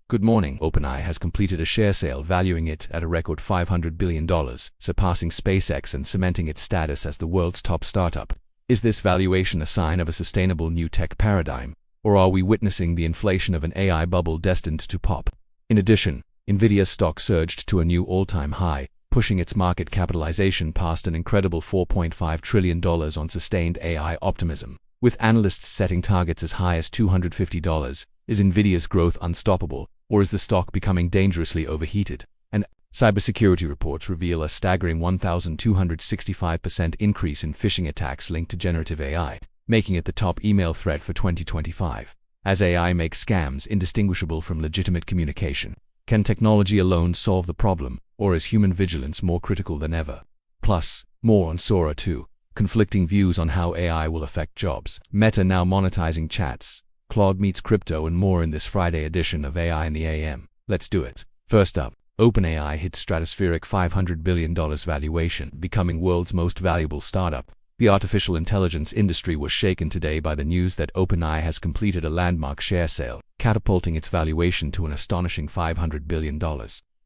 Good morning. OpenAI has completed a share sale valuing it at a record $500 billion, surpassing SpaceX and cementing its status as the world's top startup. Is this valuation a sign of a sustainable new tech paradigm, or are we witnessing the inflation of an AI bubble destined to pop? In addition, Nvidia's stock surged to a new all-time high, pushing its market capitalization past an incredible $4.5 trillion on sustained AI optimism. With analysts setting targets as high as $250, is Nvidia's growth unstoppable, or is the stock becoming dangerously overheated? And cybersecurity reports reveal a staggering 1,265% increase in phishing attacks linked to generative AI, making it the top email threat for 2025. As AI makes scams indistinguishable from legitimate communication, can technology alone solve the problem, or is human vigilance more critical than ever? Plus, more on Sora 2. Conflicting views on how AI will affect jobs. Meta now monetizing chats. Claude meets crypto and more in this Friday edition of AI in the AM. Let's do it. First up, OpenAI hits stratospheric $500 billion valuation, becoming world's most valuable startup. The artificial intelligence industry was shaken today by the news that OpenAI has completed a landmark share sale, catapulting its valuation to an astonishing $500 billion.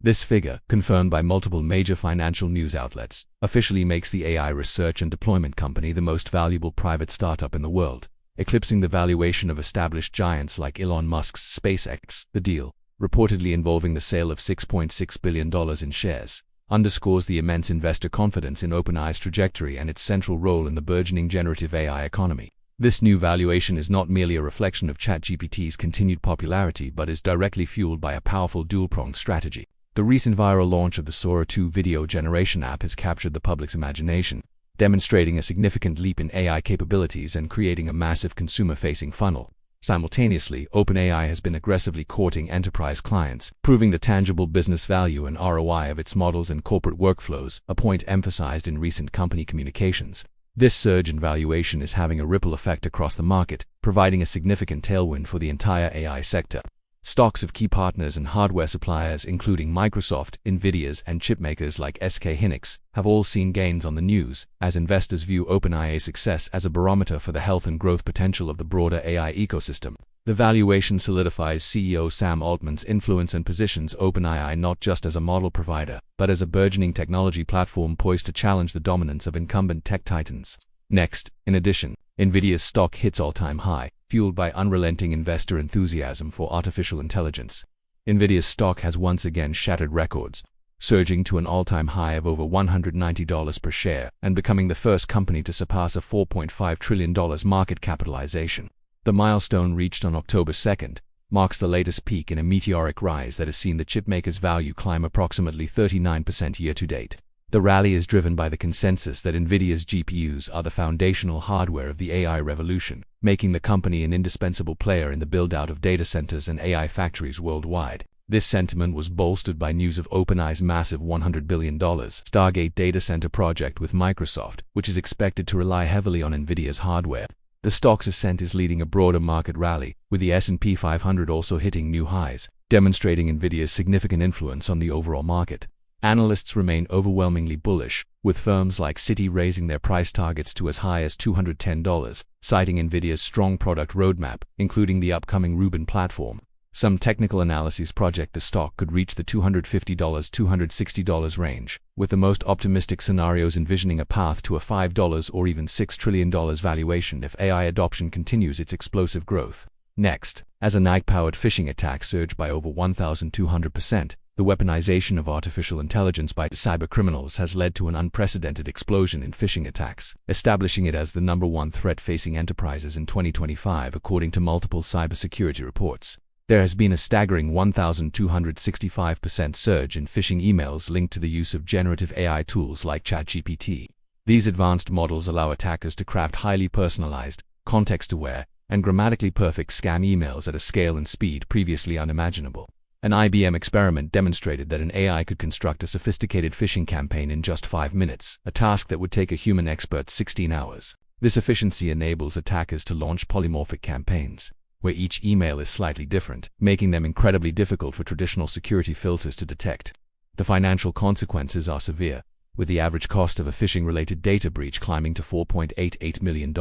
This figure, confirmed by multiple major financial news outlets, officially makes the AI research and deployment company the most valuable private startup in the world, eclipsing the valuation of established giants like Elon Musk's SpaceX. The deal, reportedly involving the sale of $6.6 billion in shares, underscores the immense investor confidence in OpenAI's trajectory and its central role in the burgeoning generative AI economy. This new valuation is not merely a reflection of ChatGPT's continued popularity but is directly fueled by a powerful dual-pronged strategy. The recent viral launch of the Sora 2 video generation app has captured the public's imagination, demonstrating a significant leap in AI capabilities and creating a massive consumer-facing funnel. Simultaneously, OpenAI has been aggressively courting enterprise clients, proving the tangible business value and ROI of its models and corporate workflows, a point emphasized in recent company communications. This surge in valuation is having a ripple effect across the market, providing a significant tailwind for the entire AI sector. Stocks of key partners and hardware suppliers including Microsoft, Nvidia's, and chipmakers like SK Hynix have all seen gains on the news, as investors view OpenAI's success as a barometer for the health and growth potential of the broader AI ecosystem. The valuation solidifies CEO Sam Altman's influence and positions OpenAI not just as a model provider, but as a burgeoning technology platform poised to challenge the dominance of incumbent tech titans. Next, in addition, Nvidia's stock hits all-time high, fueled by unrelenting investor enthusiasm for artificial intelligence. Nvidia's stock has once again shattered records, surging to an all-time high of over $190 per share and becoming the first company to surpass a $4.5 trillion market capitalization. The milestone reached on October 2nd marks the latest peak in a meteoric rise that has seen the chipmaker's value climb approximately 39% year-to-date. The rally is driven by the consensus that Nvidia's GPUs are the foundational hardware of the AI revolution, making the company an indispensable player in the build-out of data centers and AI factories worldwide. This sentiment was bolstered by news of OpenAI's massive $100 billion Stargate data center project with Microsoft, which is expected to rely heavily on Nvidia's hardware. The stock's ascent is leading a broader market rally, with the S&P 500 also hitting new highs, demonstrating Nvidia's significant influence on the overall market. Analysts remain overwhelmingly bullish, with firms like Citi raising their price targets to as high as $210, citing Nvidia's strong product roadmap, including the upcoming Rubin platform. Some technical analyses project the stock could reach the $250–$260 range, with the most optimistic scenarios envisioning a path to a $5 or even $6 trillion valuation if AI adoption continues its explosive growth. Next, as a Nike-powered phishing attack surged by over 1,200%, the weaponization of artificial intelligence by cybercriminals has led to an unprecedented explosion in phishing attacks, establishing it as the #1 threat facing enterprises in 2025 according to multiple cybersecurity reports. There has been a staggering 1,265% surge in phishing emails linked to the use of generative AI tools like ChatGPT. These advanced models allow attackers to craft highly personalized, context-aware, and grammatically perfect scam emails at a scale and speed previously unimaginable. An IBM experiment demonstrated that an AI could construct a sophisticated phishing campaign in just 5 minutes, a task that would take a human expert 16 hours. This efficiency enables attackers to launch polymorphic campaigns, where each email is slightly different, making them incredibly difficult for traditional security filters to detect. The financial consequences are severe, with the average cost of a phishing-related data breach climbing to $4.88 million.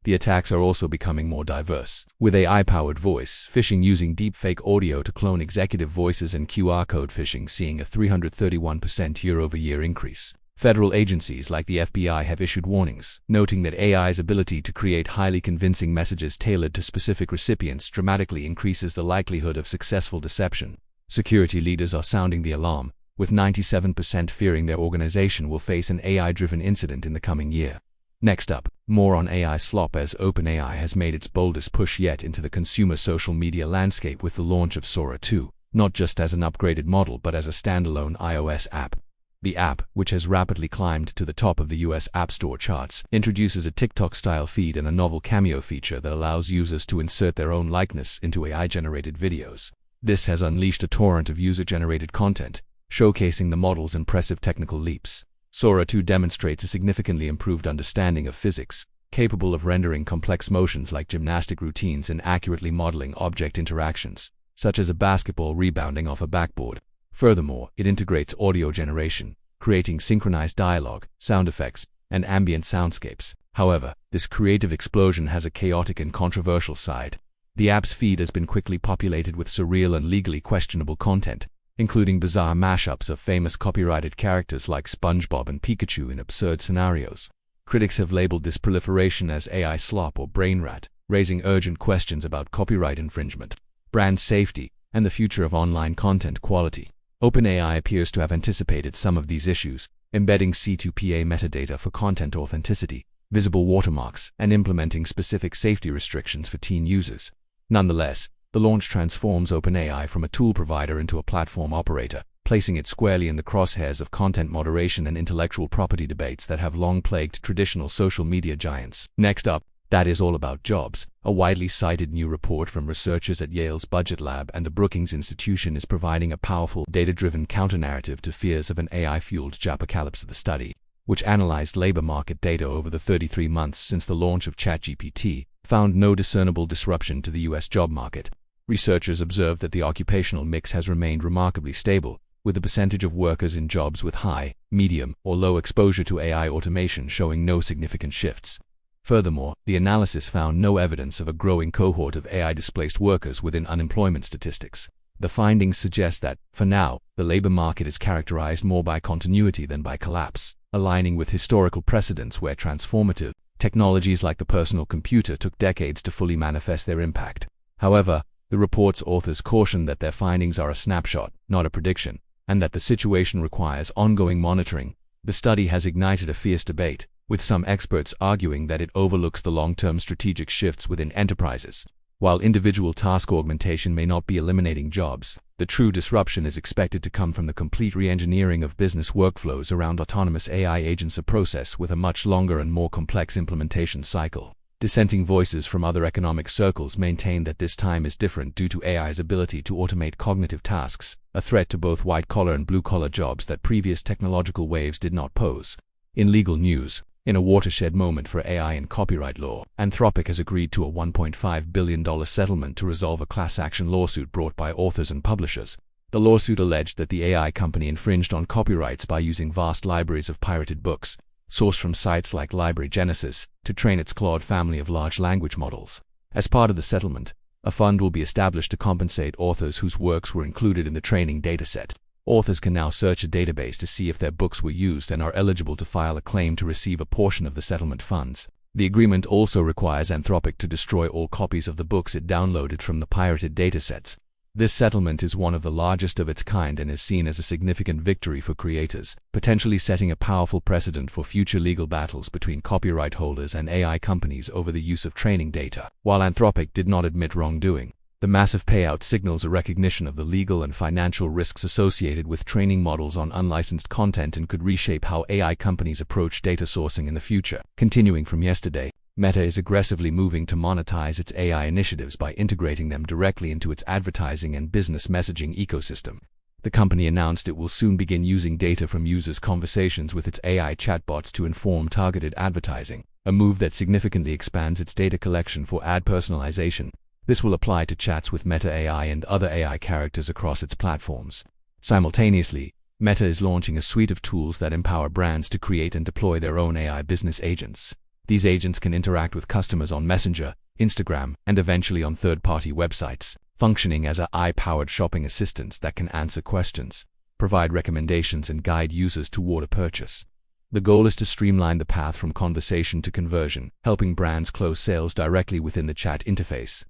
The attacks are also becoming more diverse, with AI-powered voice phishing using deepfake audio to clone executive voices and QR code phishing seeing a 331% year-over-year increase. Federal agencies like the FBI have issued warnings, noting that AI's ability to create highly convincing messages tailored to specific recipients dramatically increases the likelihood of successful deception. Security leaders are sounding the alarm, with 97% fearing their organization will face an AI-driven incident in the coming year. Next up, more on AI slop as OpenAI has made its boldest push yet into the consumer social media landscape with the launch of Sora 2, not just as an upgraded model but as a standalone iOS app. The app, which has rapidly climbed to the top of the US App Store charts, introduces a TikTok-style feed and a novel cameo feature that allows users to insert their own likeness into AI-generated videos. This has unleashed a torrent of user-generated content, showcasing the model's impressive technical leaps. Sora 2 demonstrates a significantly improved understanding of physics, capable of rendering complex motions like gymnastic routines and accurately modeling object interactions, such as a basketball rebounding off a backboard. Furthermore, it integrates audio generation, creating synchronized dialogue, sound effects, and ambient soundscapes. However, this creative explosion has a chaotic and controversial side. The app's feed has been quickly populated with surreal and legally questionable content, including bizarre mashups of famous copyrighted characters like SpongeBob and Pikachu in absurd scenarios. Critics have labeled this proliferation as AI slop or brain rat, raising urgent questions about copyright infringement, brand safety, and the future of online content quality. OpenAI appears to have anticipated some of these issues, embedding C2PA metadata for content authenticity, visible watermarks, and implementing specific safety restrictions for teen users. Nonetheless, the launch transforms OpenAI from a tool provider into a platform operator, placing it squarely in the crosshairs of content moderation and intellectual property debates that have long plagued traditional social media giants. Next up, that is all about jobs. A widely cited new report from researchers at Yale's Budget Lab and the Brookings Institution is providing a powerful, data-driven counter-narrative to fears of an AI-fueled job apocalypse. The study, which analyzed labor market data over the 33 months since the launch of ChatGPT, found no discernible disruption to the U.S. job market. Researchers observed that the occupational mix has remained remarkably stable, with the percentage of workers in jobs with high, medium, or low exposure to AI automation showing no significant shifts. Furthermore, the analysis found no evidence of a growing cohort of AI-displaced workers within unemployment statistics. The findings suggest that, for now, the labor market is characterized more by continuity than by collapse, aligning with historical precedents where transformative technologies like the personal computer took decades to fully manifest their impact. However, the report's authors caution that their findings are a snapshot, not a prediction, and that the situation requires ongoing monitoring. The study has ignited a fierce debate, with some experts arguing that it overlooks the long-term strategic shifts within enterprises. While individual task augmentation may not be eliminating jobs, the true disruption is expected to come from the complete re-engineering of business workflows around autonomous AI agents, a process with a much longer and more complex implementation cycle. Dissenting voices from other economic circles maintain that this time is different due to AI's ability to automate cognitive tasks, a threat to both white-collar and blue-collar jobs that previous technological waves did not pose. In legal news, in a watershed moment for AI and copyright law, Anthropic has agreed to a $1.5 billion settlement to resolve a class action lawsuit brought by authors and publishers. The lawsuit alleged that the AI company infringed on copyrights by using vast libraries of pirated books, sourced from sites like Library Genesis, to train its Claude family of large language models. As part of the settlement, a fund will be established to compensate authors whose works were included in the training dataset. Authors can now search a database to see if their books were used and are eligible to file a claim to receive a portion of the settlement funds. The agreement also requires Anthropic to destroy all copies of the books it downloaded from the pirated datasets. This settlement is one of the largest of its kind and is seen as a significant victory for creators, potentially setting a powerful precedent for future legal battles between copyright holders and AI companies over the use of training data. While Anthropic did not admit wrongdoing, the massive payout signals a recognition of the legal and financial risks associated with training models on unlicensed content and could reshape how AI companies approach data sourcing in the future. Continuing from yesterday, Meta is aggressively moving to monetize its AI initiatives by integrating them directly into its advertising and business messaging ecosystem. The company announced it will soon begin using data from users' conversations with its AI chatbots to inform targeted advertising, a move that significantly expands its data collection for ad personalization. This will apply to chats with Meta AI and other AI characters across its platforms. Simultaneously, Meta is launching a suite of tools that empower brands to create and deploy their own AI business agents. These agents can interact with customers on Messenger, Instagram, and eventually on third-party websites, functioning as AI-powered shopping assistants that can answer questions, provide recommendations, and guide users toward a purchase. The goal is to streamline the path from conversation to conversion, helping brands close sales directly within the chat interface.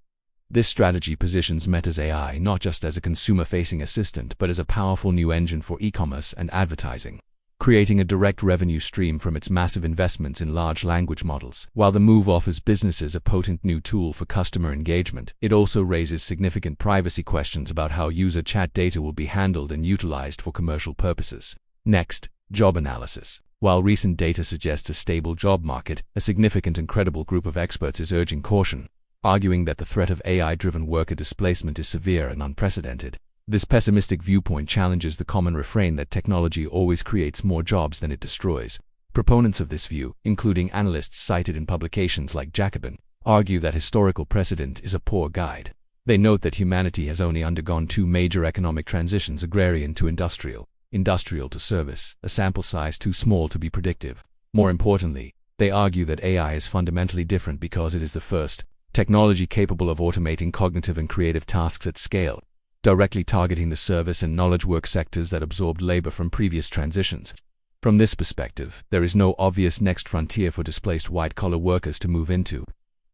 This strategy positions Meta's AI not just as a consumer-facing assistant but as a powerful new engine for e-commerce and advertising, creating a direct revenue stream from its massive investments in large language models. While the move offers businesses a potent new tool for customer engagement, it also raises significant privacy questions about how user chat data will be handled and utilized for commercial purposes. Next, job analysis. While recent data suggests a stable job market, a significant and credible group of experts is urging caution, arguing that the threat of AI-driven worker displacement is severe and unprecedented. This pessimistic viewpoint challenges the common refrain that technology always creates more jobs than it destroys. Proponents of this view, including analysts cited in publications like Jacobin, argue that historical precedent is a poor guide. They note that humanity has only undergone two major economic transitions: agrarian to industrial, industrial to service, a sample size too small to be predictive. More importantly, they argue that AI is fundamentally different because it is the first technology capable of automating cognitive and creative tasks at scale, directly targeting the service and knowledge work sectors that absorbed labor from previous transitions. From this perspective, there is no obvious next frontier for displaced white-collar workers to move into.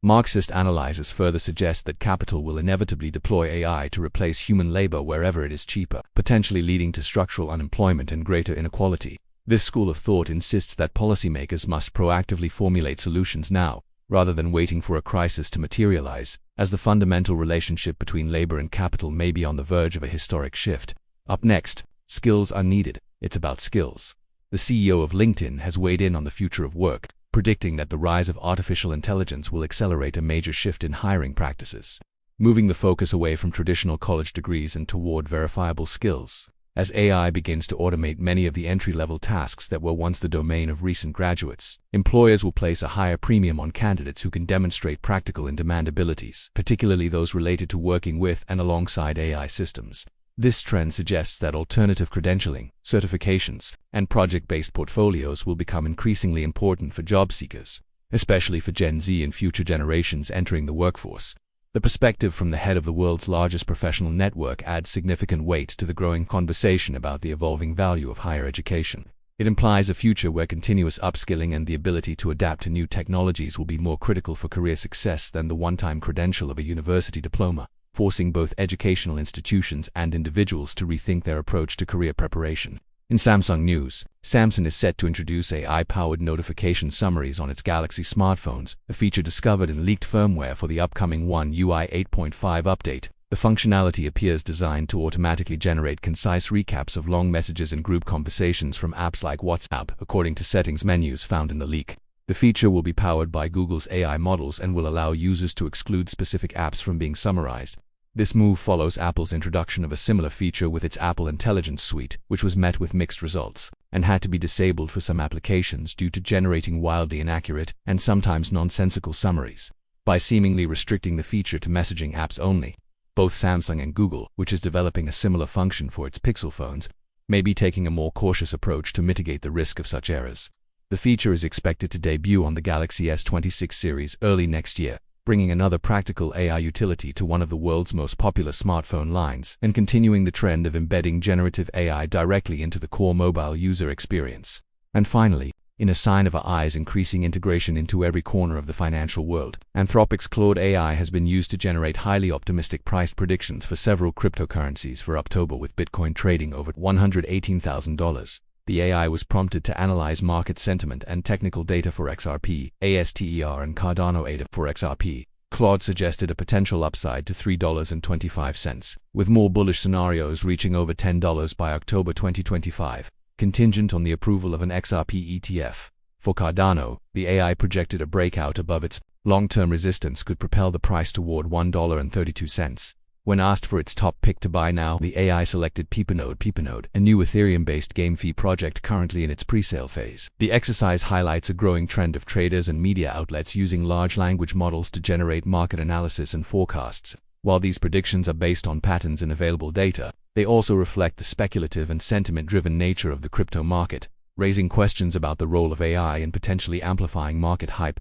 Marxist analyzers further suggest that capital will inevitably deploy AI to replace human labor wherever it is cheaper, potentially leading to structural unemployment and greater inequality. This school of thought insists that policymakers must proactively formulate solutions now, rather than waiting for a crisis to materialize, as the fundamental relationship between labor and capital may be on the verge of a historic shift. Up next, skills are needed. It's about skills. The CEO of LinkedIn has weighed in on the future of work, predicting that the rise of artificial intelligence will accelerate a major shift in hiring practices, moving the focus away from traditional college degrees and toward verifiable skills. As AI begins to automate many of the entry-level tasks that were once the domain of recent graduates, employers will place a higher premium on candidates who can demonstrate practical in-demand abilities, particularly those related to working with and alongside AI systems. This trend suggests that alternative credentialing, certifications, and project-based portfolios will become increasingly important for job seekers, especially for Gen Z and future generations entering the workforce. The perspective from the head of the world's largest professional network adds significant weight to the growing conversation about the evolving value of higher education. It implies a future where continuous upskilling and the ability to adapt to new technologies will be more critical for career success than the one-time credential of a university diploma, forcing both educational institutions and individuals to rethink their approach to career preparation. In Samsung news, Samsung is set to introduce AI-powered notification summaries on its Galaxy smartphones, a feature discovered in leaked firmware for the upcoming One UI 8.5 update. The functionality appears designed to automatically generate concise recaps of long messages and group conversations from apps like WhatsApp, according to settings menus found in the leak. The feature will be powered by Google's AI models and will allow users to exclude specific apps from being summarized. This move follows Apple's introduction of a similar feature with its Apple Intelligence Suite, which was met with mixed results, and had to be disabled for some applications due to generating wildly inaccurate and sometimes nonsensical summaries. By seemingly restricting the feature to messaging apps only, both Samsung and Google, which is developing a similar function for its Pixel phones, may be taking a more cautious approach to mitigate the risk of such errors. The feature is expected to debut on the Galaxy S26 series early next year, bringing another practical AI utility to one of the world's most popular smartphone lines and continuing the trend of embedding generative AI directly into the core mobile user experience. And finally, in a sign of AI's increasing integration into every corner of the financial world, Anthropic's Claude AI has been used to generate highly optimistic price predictions for several cryptocurrencies for October, with Bitcoin trading over $118,000. The AI was prompted to analyze market sentiment and technical data for XRP, ASTER, and Cardano ADA for XRP. Claude suggested a potential upside to $3.25, with more bullish scenarios reaching over $10 by October 2025, contingent on the approval of an XRP ETF. For Cardano, the AI projected a breakout above its long-term resistance could propel the price toward $1.32. When asked for its top pick to buy now, the AI selected Peepanode, a new Ethereum-based game fee project currently in its pre-sale phase. The exercise highlights a growing trend of traders and media outlets using large language models to generate market analysis and forecasts. While these predictions are based on patterns in available data, they also reflect the speculative and sentiment-driven nature of the crypto market, raising questions about the role of AI in potentially amplifying market hype.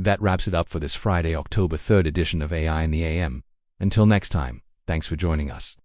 That wraps it up for this Friday, October 3rd edition of AI in the AM. Until next time, thanks for joining us.